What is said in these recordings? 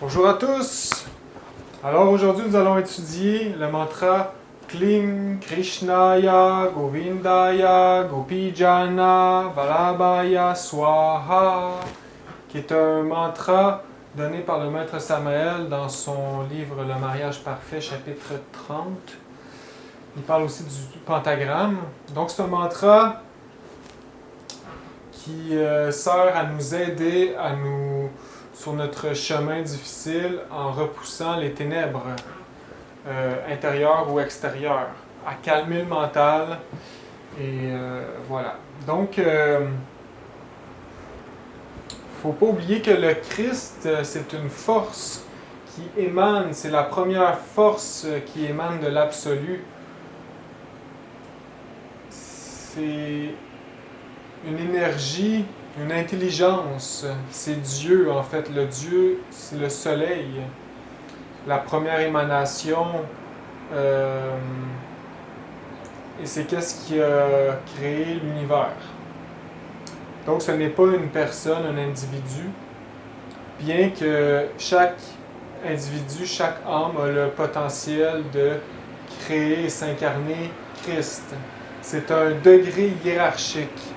Bonjour à tous! Alors aujourd'hui nous allons étudier le mantra Klim Krishnaya Govindaya Gopijana Vallabhaya Swaha, qui est un mantra donné par le maître Samael dans son livre Le mariage parfait, chapitre 30. Il parle aussi du pentagramme. Donc c'est un mantra qui sert à nous aider sur notre chemin difficile en repoussant les ténèbres intérieures ou extérieures, à calmer le mental. Et voilà. Donc, il ne faut pas oublier que le Christ, c'est une force qui émane, c'est la première force qui émane de l'absolu. C'est une énergie, une intelligence, c'est Dieu en fait. Le Dieu, c'est le soleil, la première émanation, et c'est qu'est-ce qui a créé l'univers. Donc ce n'est pas une personne, un individu, bien que chaque individu, chaque âme a le potentiel de créer et s'incarner Christ. C'est un degré hiérarchique.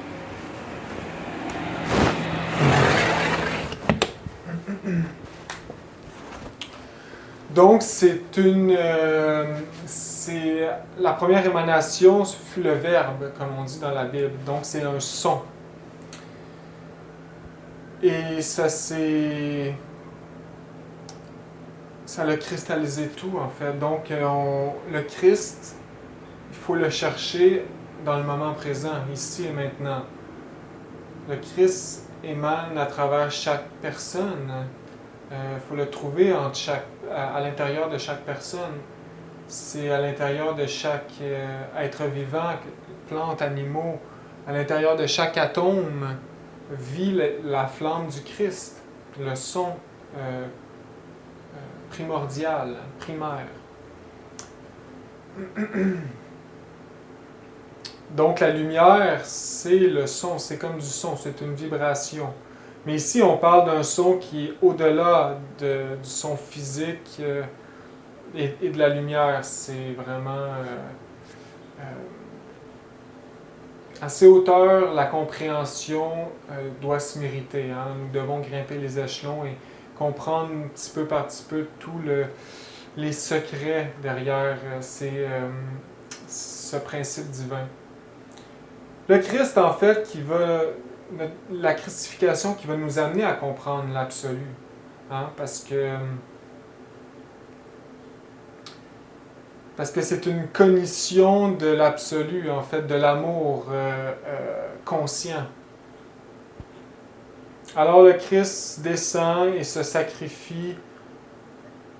Donc, la première émanation fut le verbe, comme on dit dans la Bible. Donc, c'est un son. Et ça l'a cristallisé tout, en fait. Donc, le Christ, il faut le chercher dans le moment présent, ici et maintenant. Le Christ émane à travers chaque personne. Il faut le trouver à l'intérieur de chaque personne. C'est à l'intérieur de chaque être vivant, plantes, animaux, à l'intérieur de chaque atome vit la flamme du Christ, le son primordial, primaire. Donc la lumière, c'est le son, c'est comme du son, c'est une vibration. Mais ici, on parle d'un son qui est au-delà du son physique et de la lumière. C'est vraiment à ces hauteurs, la compréhension doit se mériter. Nous devons grimper les échelons et comprendre petit peu par petit peu tous les secrets derrière ce principe divin. Le Christ, en fait, la christification qui va nous amener à comprendre l'absolu. Parce que c'est une cognition de l'absolu, en fait, de l'amour conscient. Alors le Christ descend et se sacrifie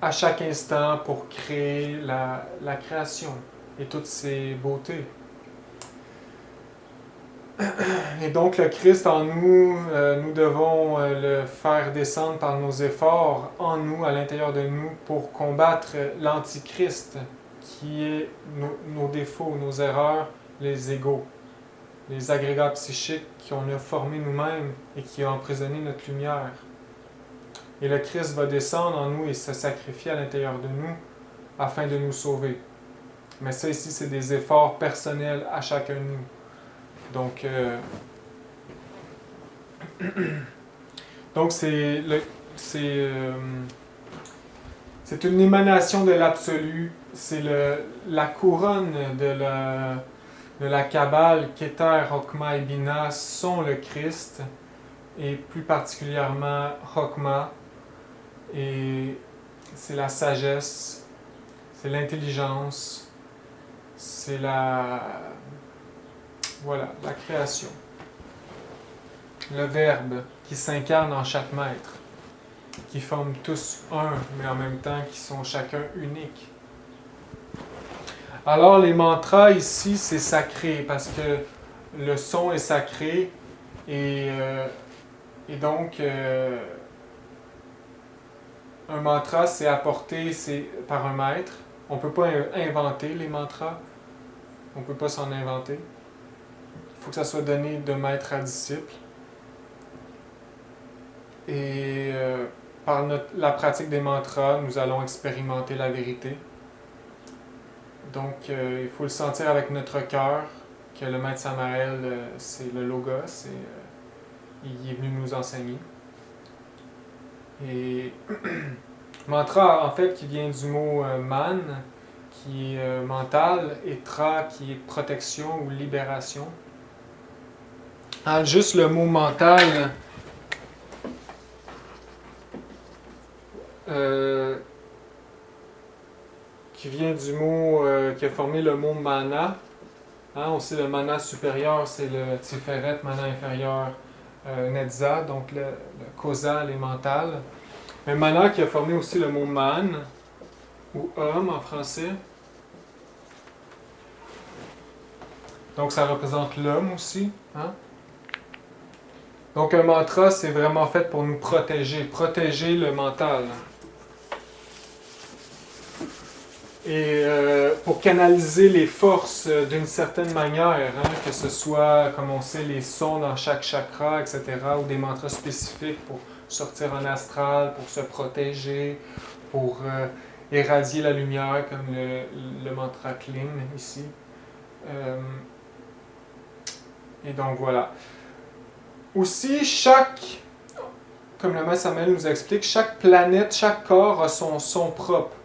à chaque instant pour créer la création et toutes ses beautés. Et donc le Christ en nous, nous devons le faire descendre par nos efforts en nous, à l'intérieur de nous, pour combattre l'antichrist, qui est nos défauts, nos erreurs, les égos, les agrégats psychiques qu'on a formés nous-mêmes et qui ont emprisonné notre lumière. Et le Christ va descendre en nous et se sacrifier à l'intérieur de nous afin de nous sauver. Mais ça ici, c'est des efforts personnels à chacun de nous. Donc c'est une émanation de l'absolu. C'est la couronne de la Kabbale, Keter, Chokma et Bina sont le Christ, et plus particulièrement Chokma. Et c'est la sagesse, c'est l'intelligence, c'est la création. Le Verbe qui s'incarne en chaque maître, qui forment tous un, mais en même temps qui sont chacun uniques. Alors les mantras ici, c'est sacré, parce que le son est sacré, et donc un mantra, c'est apporté par un maître. On ne peut pas inventer les mantras, on ne peut pas s'en inventer. Il faut que ça soit donné de maître à disciple. Et par la pratique des mantras, nous allons expérimenter la vérité. Donc, il faut le sentir avec notre cœur, que le Maître Samael, c'est le Logos, et il est venu nous enseigner. Et mantra, en fait, qui vient du mot man, qui est mental, et tra, qui est protection ou libération. Juste le mot mental, qui vient du mot, qui a formé le mot mana. On sait le mana supérieur, c'est le tiferet, mana inférieur, netza, donc le causal et mental. Mais mana qui a formé aussi le mot man, ou homme en français. Donc ça représente l'homme aussi. Donc un mantra, c'est vraiment fait pour nous protéger le mental. Et pour canaliser les forces d'une certaine manière, que ce soit, comme on sait, les sons dans chaque chakra, etc., ou des mantras spécifiques pour sortir en astral, pour se protéger, pour éradier la lumière, comme le mantra Kling ici. Et donc voilà. Aussi, comme le Maître Samael nous explique, chaque planète, chaque corps a son son propre.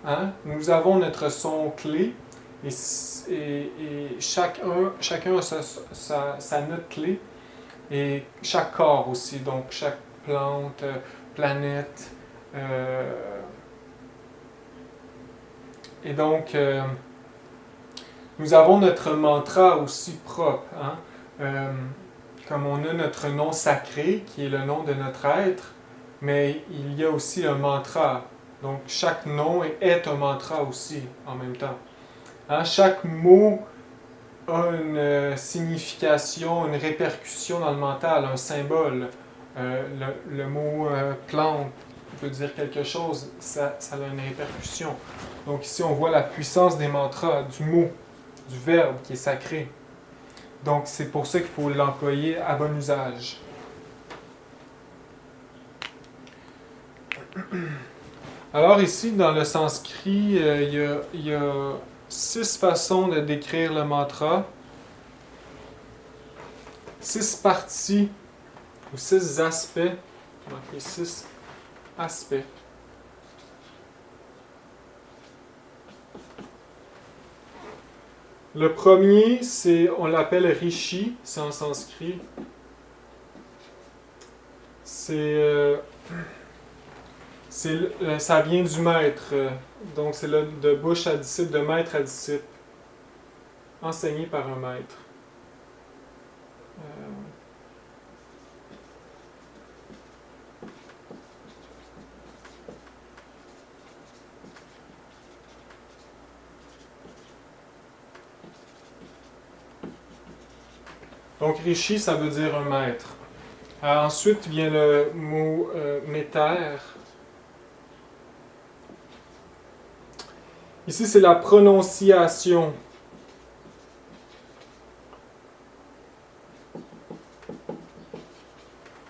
Nous avons notre son clé et chacun a sa note clé. Et chaque corps aussi, donc chaque plante, planète. Et donc, nous avons notre mantra aussi propre. Comme on a notre nom sacré, qui est le nom de notre être, mais il y a aussi un mantra. Donc, chaque nom est un mantra aussi, en même temps. Chaque mot a une signification, une répercussion dans le mental, un symbole. Le mot plante veut dire quelque chose, ça a une répercussion. Donc ici, on voit la puissance des mantras, du mot, du verbe qui est sacré. Donc c'est pour ça qu'il faut l'employer à bon usage. Alors ici, dans le sanskrit, il y a 6 façons de décrire le mantra, 6 parties ou 6 aspects. Okay, 6 aspects. Le premier, on l'appelle Rishi, c'est en sanskrit. Ça vient du maître, donc c'est de bouche à disciple, de maître à disciple, enseigné par un maître. Donc Rishi, ça veut dire un maître. Ensuite vient le mot méter. Ici, c'est la prononciation.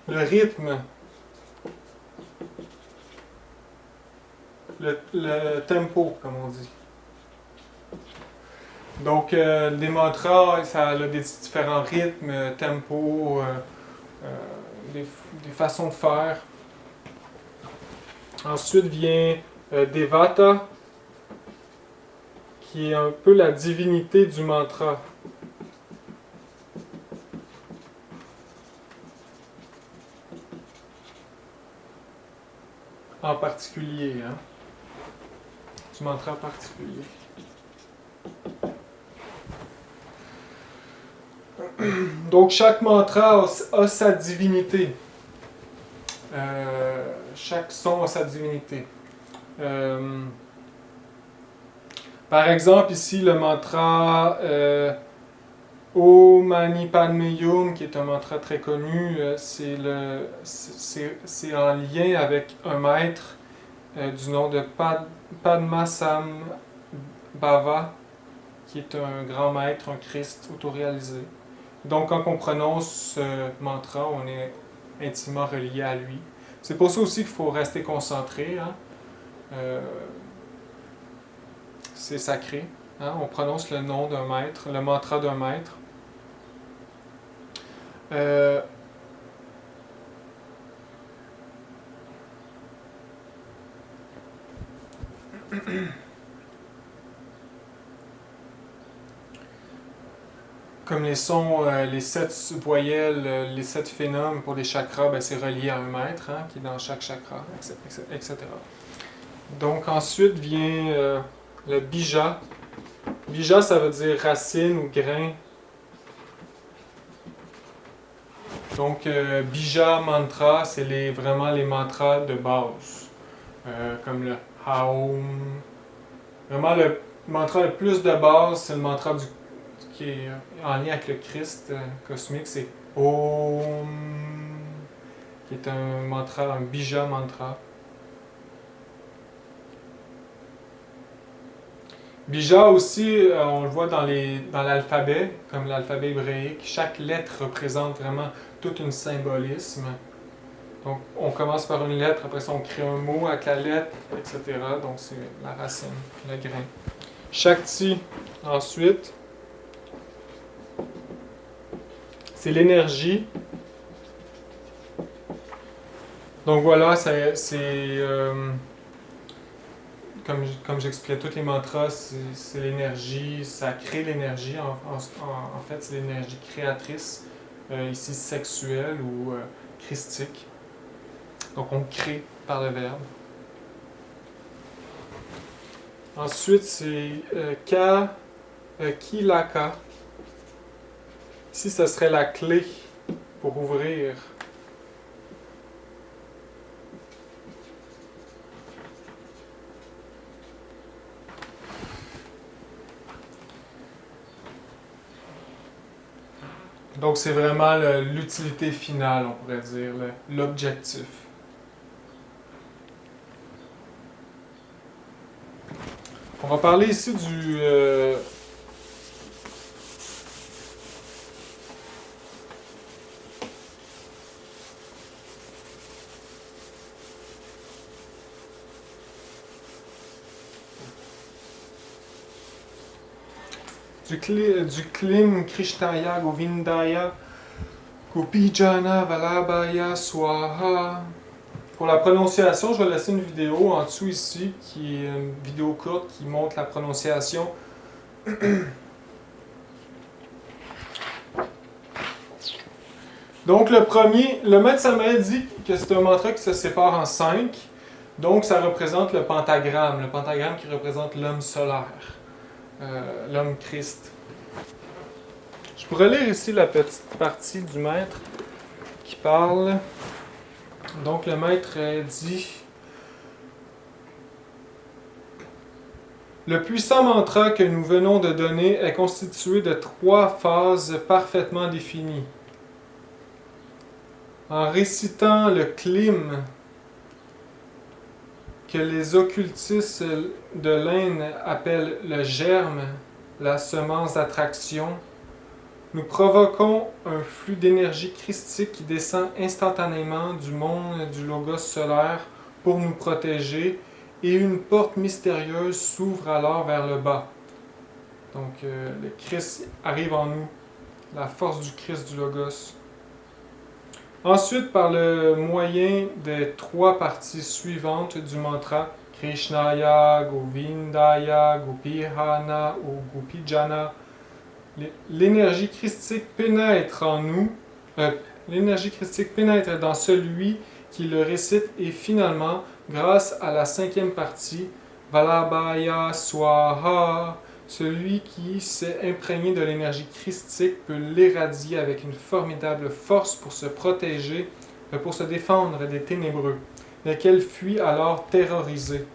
Le rythme. Le tempo, comme on dit. Donc, des mantras, ça a des différents rythmes, tempo, des façons de faire. Ensuite vient Devata, qui est un peu la divinité du mantra. En particulier, du mantra particulier. Donc chaque mantra a sa divinité. Chaque son a sa divinité. Par exemple, ici, le mantra Om Mani Padme Hum, qui est un mantra très connu, c'est en lien avec un maître du nom de Padmasambhava, qui est un grand maître, un Christ autoréalisé. Donc, quand on prononce ce mantra, on est intimement relié à lui. C'est pour ça aussi qu'il faut rester concentré. Hein. C'est sacré. Hein. On prononce le nom d'un maître, le mantra d'un maître. Comme les sons, les 7 voyelles, les 7 phénomènes pour les chakras, ben, c'est relié à un maître hein, qui est dans chaque chakra, etc. Donc ensuite vient le bija. Bija, ça veut dire racine ou grain. Donc bija mantra, c'est vraiment les mantras de base. Comme le Aum. Vraiment le mantra le plus de base, c'est le mantra qui est en lien avec le Christ cosmique, c'est Om, qui est un mantra, un bija mantra. Bija aussi, on le voit dans l'alphabet, comme l'alphabet hébraïque. Chaque lettre représente vraiment tout un symbolisme. Donc, on commence par une lettre, après ça, on crée un mot avec la lettre, etc. Donc, c'est la racine, le grain. Shakti, ensuite, c'est l'énergie. Donc, voilà, comme j'expliquais, tous les mantras, c'est l'énergie, ça crée l'énergie. En fait, c'est l'énergie créatrice, ici sexuelle ou christique. Donc, on crée par le verbe. Ensuite, c'est Kilaka. Ici, ce serait la clé pour ouvrir. Donc, c'est vraiment l'utilité finale, on pourrait dire, l'objectif. On va parler ici du Klim Krishnaya Govindaya Gopijana Vallabhaya Swaha. Pour la prononciation, je vais laisser une vidéo en dessous ici, qui est une vidéo courte qui montre la prononciation. Donc le maître Samael dit que c'est un mantra qui se sépare en 5. Donc ça représente le pentagramme qui représente l'homme solaire, l'homme Christ. Je pourrais lire ici la petite partie du maître qui parle. Donc le maître dit: le puissant mantra que nous venons de donner est constitué de 3 phases parfaitement définies. En récitant le klim, que les occultistes de l'Inde appellent le germe, la semence d'attraction, nous provoquons un flux d'énergie christique qui descend instantanément du monde du logos solaire pour nous protéger, et une porte mystérieuse s'ouvre alors vers le bas. Donc le Christ arrive en nous, la force du Christ du logos. Ensuite, par le moyen des 3 parties suivantes du mantra, Krishnaya, Govindaya, Gopihana ou Gopijana, l'énergie christique pénètre en nous, l'énergie christique pénètre dans celui qui le récite, et finalement, grâce à la 5e partie, Vallabhaya Swaha, celui qui s'est imprégné de l'énergie christique peut l'éradier avec une formidable force pour se protéger, pour se défendre des ténébreux, lesquels fuient alors terrorisés.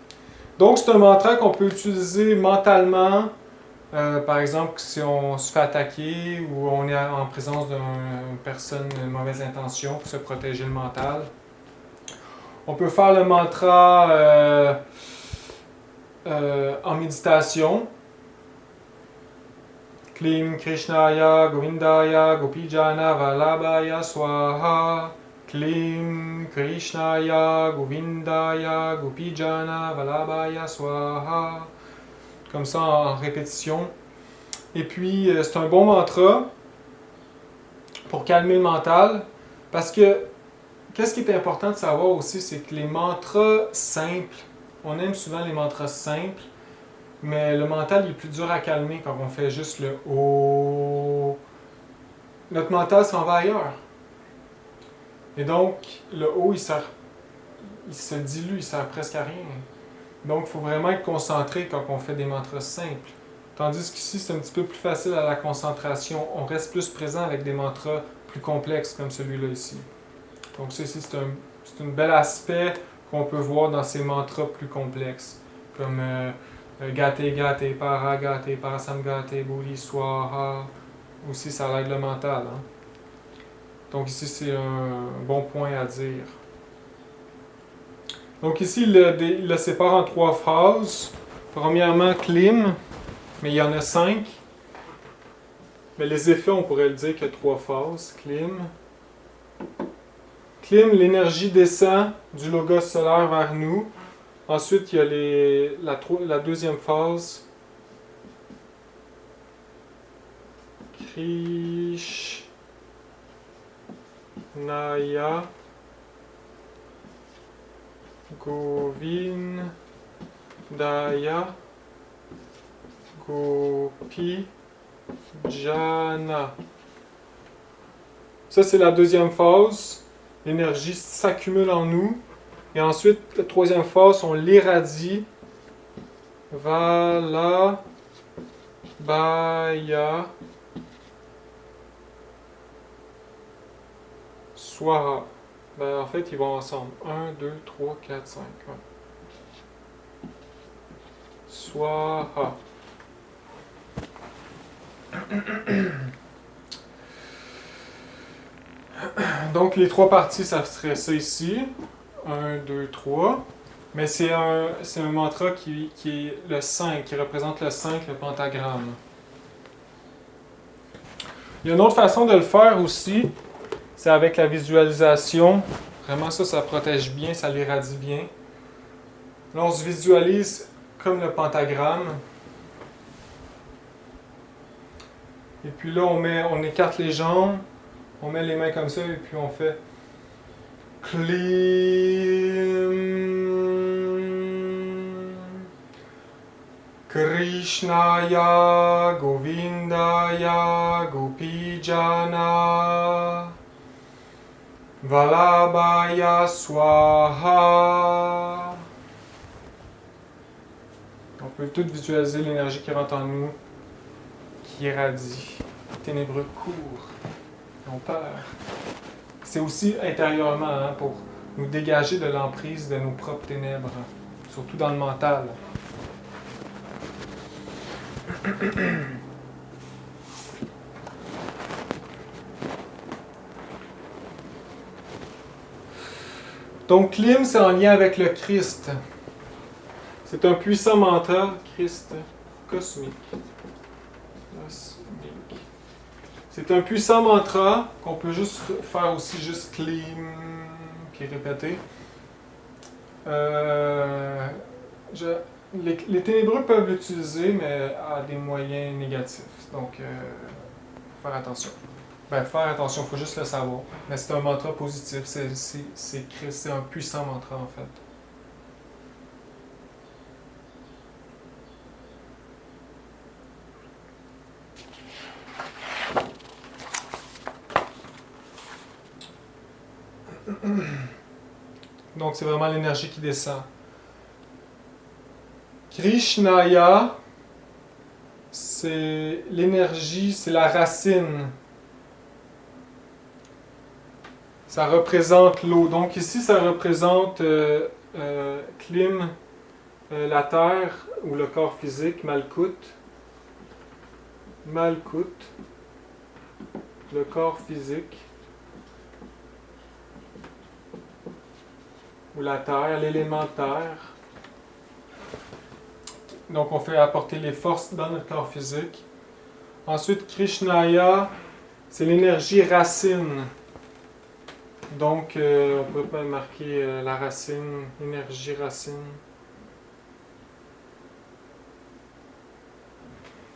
Donc c'est un mantra qu'on peut utiliser mentalement. Par exemple, si on se fait attaquer ou on est en présence d'une personne de mauvaise intention pour se protéger le mental. On peut faire le mantra en méditation. Klim Krishnaya Govindaya Gopijana Vallabhaya Swaha. Klim Krishnaya Govindaya Gopijana Vallabhaya Swaha. Comme ça en répétition. Et puis, c'est un bon mantra pour calmer le mental. Parce que, qu'est-ce qui est important de savoir aussi, c'est que les mantras simples, on aime souvent les mantras simples, mais le mental il est plus dur à calmer quand on fait juste le O. Notre mental s'en va ailleurs. Et donc, le O, il se dilue, il sert presque à rien. Donc, il faut vraiment être concentré quand on fait des mantras simples. Tandis qu'ici, c'est un petit peu plus facile à la concentration. On reste plus présent avec des mantras plus complexes comme celui-là ici. Donc, ça ici, c'est un bel aspect qu'on peut voir dans ces mantras plus complexes. Comme Gate Gate, Para Gate, Parasam Gate, Buri Swaha. Aussi, ça aide le mental. Hein? Donc ici, c'est un bon point à dire. Donc ici, il le sépare en 3 phrases. Premièrement, Klim, mais il y en a 5. Mais les effets, on pourrait le dire qu'il y a 3 phases. Klim. Klim, l'énergie descend du logos solaire vers nous. Ensuite, il y a la deuxième phase. Krishnaya Govindaya Gopi Jana. Ça, c'est la deuxième phase. L'énergie s'accumule en nous. Et ensuite, la troisième phase, on l'irradie. Vallabhaya Swaha. Ben, en fait, ils vont ensemble. 1, 2, 3, 4, 5. Ouais. Swaha. Donc, les 3 parties, ça serait ça ici. 1, 2, 3. Mais c'est un mantra qui est le 5, qui représente le 5, le pentagramme. Il y a une autre façon de le faire aussi, c'est avec la visualisation. Vraiment, ça protège bien, ça l'irradie bien. Là, on se visualise comme le pentagramme. Et puis là, on écarte les jambes, on met les mains comme ça, et puis on fait Klim Krishnaya Govindaya Gopijana Vallabhaya Swaha. On peut tout visualiser l'énergie qui rentre en nous, qui irradie. Les ténébreux courent, ils ont peur. C'est aussi intérieurement, hein, pour nous dégager de l'emprise de nos propres ténèbres, surtout dans le mental. Donc, Klim, c'est en lien avec le Christ. C'est un puissant mantra, Christ, cosmique. C'est un puissant mantra qu'on peut juste faire aussi juste Klim, puis répéter. Les ténébreux peuvent l'utiliser, mais à des moyens négatifs. Donc, faut faire attention. Faire attention, il faut juste le savoir. Mais c'est un mantra positif, c'est un puissant mantra en fait. Donc, c'est vraiment l'énergie qui descend. Krishnaya, c'est l'énergie, c'est la racine. Ça représente l'eau. Donc, ici, ça représente Klim, la terre ou le corps physique, Malkut. Malkut, le corps physique. Ou la terre, l'élément terre. Donc, on fait apporter les forces dans notre corps physique. Ensuite, Krishnaya, c'est l'énergie racine. Donc, on peut pas marquer la racine, énergie racine.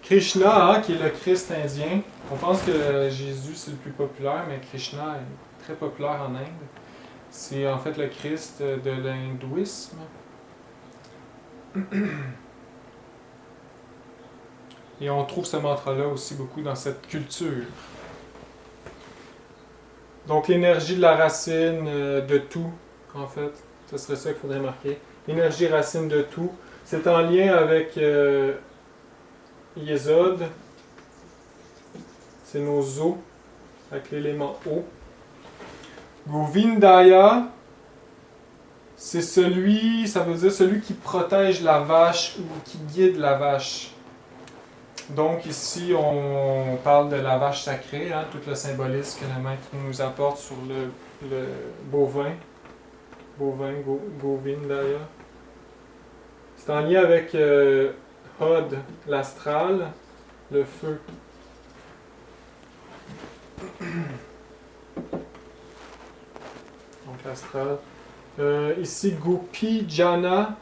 Krishna, hein, qui est le Christ indien. On pense que Jésus c'est le plus populaire, mais Krishna est très populaire en Inde. C'est en fait le Christ de l'hindouisme. Et on trouve ce mantra-là aussi beaucoup dans cette culture. Donc l'énergie de la racine de tout, en fait, ce serait ça qu'il faudrait marquer. L'énergie racine de tout, c'est en lien avec Yesod, c'est nos os, avec l'élément eau. Govindaya, c'est celui, ça veut dire celui qui protège la vache ou qui guide la vache. Donc ici, on parle de la vache sacrée, hein, tout le symbolisme que le maître nous apporte sur le bovin. Govindaya. C'est en lien avec Hod, l'astral, le feu. Donc l'astral. Ici, Gopi Jana.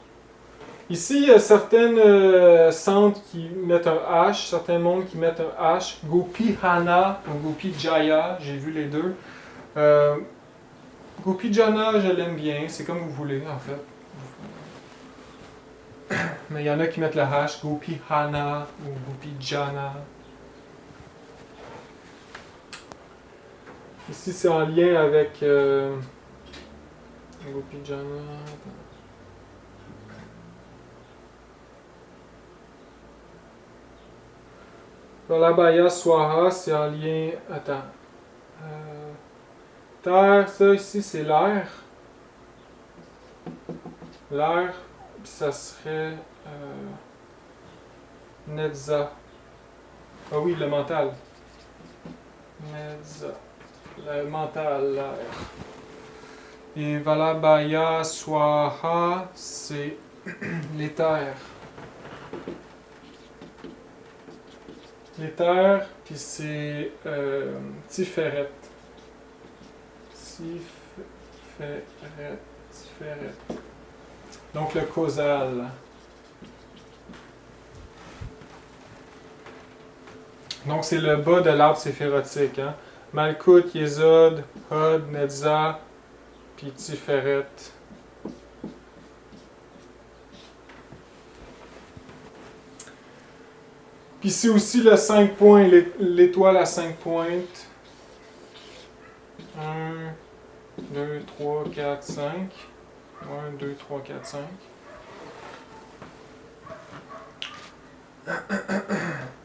Ici, il y a certaines centres qui mettent un H, certains mondes qui mettent un H. Gopi Hana ou Gopi Jaya, j'ai vu les deux. Gopi Jana, je l'aime bien, c'est comme vous voulez en fait. Mais il y en a qui mettent le H, Gopi Hana ou Gopi Jana. Ici, c'est en lien avec Gopi Jana. Valabhaya Swaha, c'est en lien. Attends. Terre, ça ici, c'est l'air. L'air, puis ça serait. Netza. Ah oui, le mental. Netza. Le mental, l'air. Et Valabhaya Swaha, c'est l'éther. L'éther, puis c'est Tiferet. Tiferet. Donc le causal. Donc c'est le bas de l'arbre séphérotique. Hein? Malkout, Yesod, Hod, Netza, puis Tiferet. Puis c'est aussi le 5 points, l'étoile à 5 pointes. 1, 2, 3, 4, 5. 1, 2, 3, 4, 5.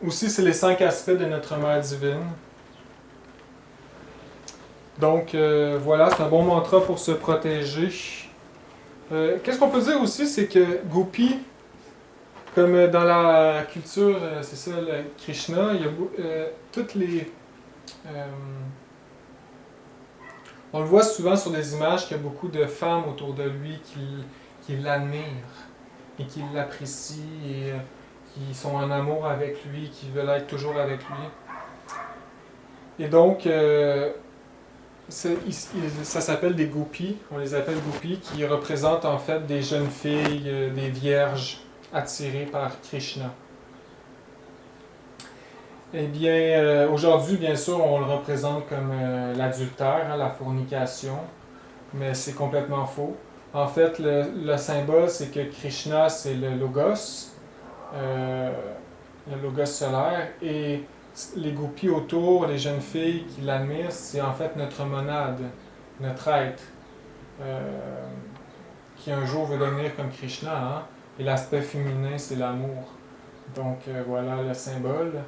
Aussi, c'est les 5 aspects de notre mère divine. Donc, voilà, c'est un bon mantra pour se protéger. Qu'est-ce qu'on peut dire aussi, c'est que Gopi, comme dans la culture, c'est ça, le Krishna, il y a toutes les... on le voit souvent sur des images qu'il y a beaucoup de femmes autour de lui qui l'admirent et qui l'apprécient et qui sont en amour avec lui, qui veulent être toujours avec lui. Et donc, ça s'appelle des gopis, on les appelle gopis, qui représentent en fait des jeunes filles, des vierges attirées par Krishna. Eh bien, aujourd'hui, bien sûr, on le représente comme l'adultère, hein, la fornication, mais c'est complètement faux. En fait, le symbole, c'est que Krishna, c'est le logos solaire, et les gopis autour, les jeunes filles qui l'admirent, c'est en fait notre monade, notre être, qui un jour veut devenir comme Krishna, hein? Et l'aspect féminin, c'est l'amour. Donc voilà le symbole.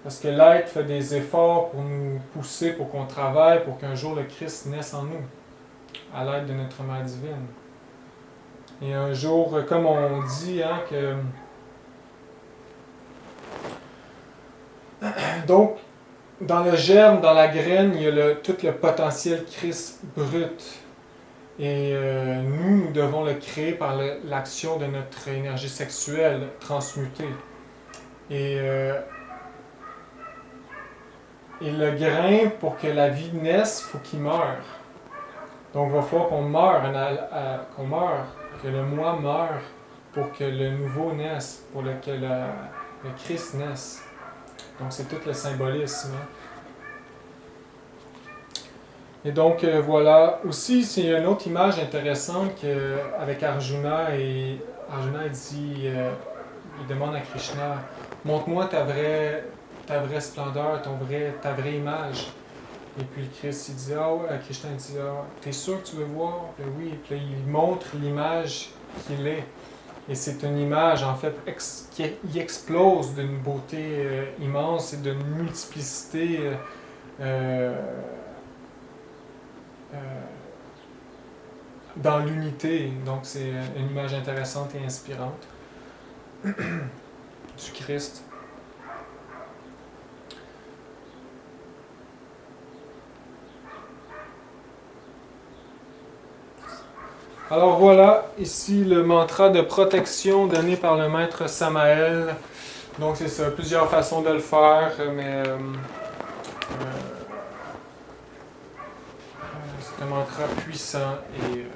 Parce que l'être fait des efforts pour nous pousser, pour qu'on travaille, pour qu'un jour le Christ naisse en nous, à l'aide de notre mère divine. Et un jour, comme on dit, hein, que... Donc, dans le germe, dans la graine, il y a tout le potentiel Christ brut. Et nous devons le créer par l'action de notre énergie sexuelle transmutée. Et le grain, pour que la vie naisse, il faut qu'il meure. Donc, il va falloir qu'on meure, que le moi meure pour que le nouveau naisse, pour que le Christ naisse. Donc, c'est tout le symbolisme. Et donc, voilà. Aussi, c'est une autre image intéressante avec Arjuna. Et Arjuna dit, il demande à Krishna, montre-moi ta vraie splendeur, ta vraie image. Et puis le Christ, il dit, Krishna dit, t'es sûr que tu veux voir? Ben oui. Et puis là, il montre l'image qu'il est. Et c'est une image, en fait, qui explose d'une beauté immense et d'une multiplicité dans l'unité. Donc, c'est une image intéressante et inspirante du Christ. Alors voilà, ici le mantra de protection donné par le maître Samael. Donc c'est ça, plusieurs façons de le faire, mais c'est un mantra puissant. Et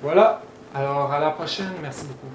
voilà, alors à la prochaine, merci beaucoup.